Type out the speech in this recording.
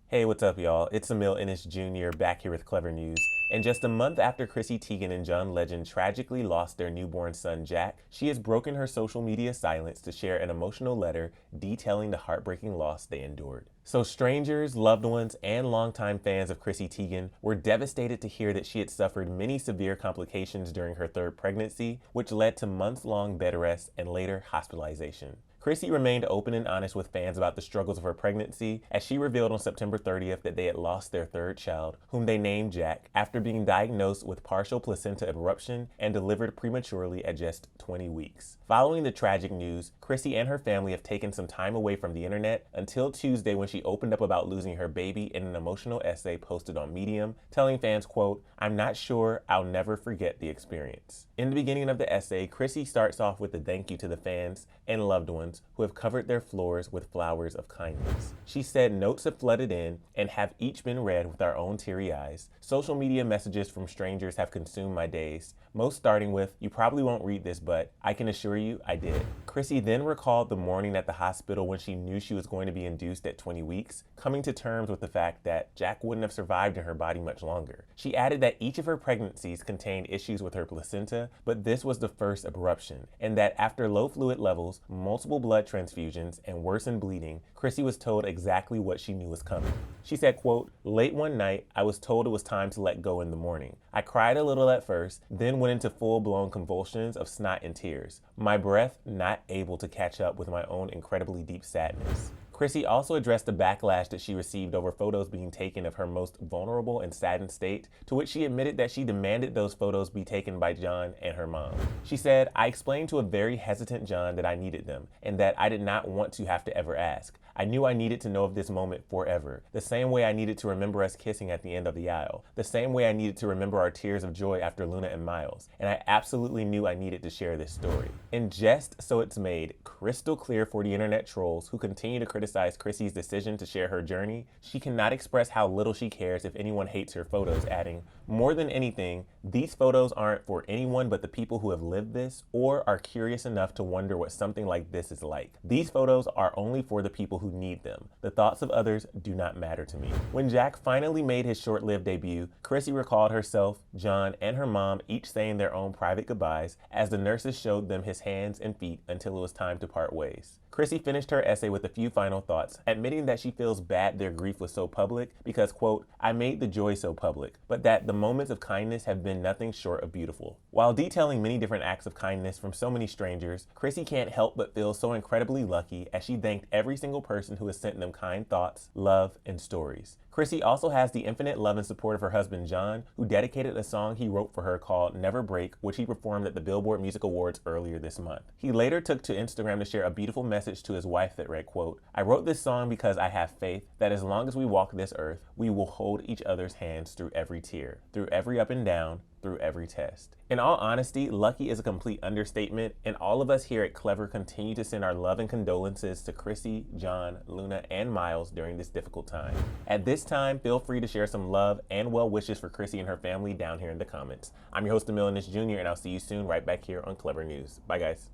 Hey, what's up, y'all? It's Emil Ennis Jr. back here with Clever News. And just a month after Chrissy Teigen and John Legend tragically lost their newborn son, Jack, she has broken her social media silence to share an emotional letter detailing the heartbreaking loss they endured. So strangers, loved ones, and longtime fans of Chrissy Teigen were devastated to hear that she had suffered many severe complications during her third pregnancy, which led to months-long bed rest and later hospitalization. Chrissy remained open and honest with fans about the struggles of her pregnancy, as she revealed on September 30th that they had lost their third child, whom they named Jack, after being diagnosed with partial placenta abruption and delivered prematurely at just 20 weeks. Following the tragic news, Chrissy and her family have taken some time away from the internet until Tuesday, when she opened up about losing her baby in an emotional essay posted on Medium, telling fans, quote, "I'm not sure I'll never forget the experience." In the beginning of the essay, Chrissy starts off with a thank you to the fans and loved ones who have covered their floors with flowers of kindness. She said notes have flooded in and have each been read with our own teary eyes. Social media messages from strangers have consumed my days, most starting with, "You probably won't read this, but I can assure you I did." Chrissy then recalled the morning at the hospital when she knew she was going to be induced at 20 weeks, coming to terms with the fact that Jack wouldn't have survived in her body much longer. She added that each of her pregnancies contained issues with her placenta, but this was the first abruption, and that after low fluid levels, multiple blood transfusions, and worsened bleeding, Chrissy was told exactly what she knew was coming. She said, quote, "Late one night, I was told it was time to let go in the morning. I cried a little at first, then went into full-blown convulsions of snot and tears. My breath not able to catch up with my own incredibly deep sadness." Chrissy also addressed the backlash that she received over photos being taken of her most vulnerable and saddened state, to which she admitted that she demanded those photos be taken by John and her mom. She said, "I explained to a very hesitant John that I needed them, and that I did not want to have to ever ask. I knew I needed to know of this moment forever, the same way I needed to remember us kissing at the end of the aisle, the same way I needed to remember our tears of joy after Luna and Miles, and I absolutely knew I needed to share this story." And just so it's made crystal clear for the internet trolls who continue to criticize Chrissy's decision to share her journey, she cannot express how little she cares if anyone hates her photos, adding, "More than anything, these photos aren't for anyone but the people who have lived this or are curious enough to wonder what something like this is like. These photos are only for the people who need them. The thoughts of others do not matter to me." When Jack finally made his short-lived debut, Chrissy recalled herself, John, and her mom each saying their own private goodbyes as the nurses showed them his hands and feet until it was time to part ways. Chrissy finished her essay with a few final thoughts, admitting that she feels bad their grief was so public because, quote, "I made the joy so public, but that the moments of kindness have been nothing short of beautiful." While detailing many different acts of kindness from so many strangers, Chrissy can't help but feel so incredibly lucky as she thanked every single person who has sent them kind thoughts, love, and stories. Chrissy also has the infinite love and support of her husband, John, who dedicated a song he wrote for her called "Never Break," which he performed at the Billboard Music Awards earlier this month. He later took to Instagram to share a beautiful message to his wife that read, quote, "I wrote this song because I have faith that as long as we walk this earth, we will hold each other's hands through every tear, through every up and down, through every test." In all honesty, lucky is a complete understatement, and all of us here at Clever continue to send our love and condolences to Chrissy, John, Luna, and Miles during this difficult time. At this time, feel free to share some love and well wishes for Chrissy and her family down here in the comments. I'm your host, Emil Ennis Jr., and I'll see you soon right back here on Clever News. Bye, guys.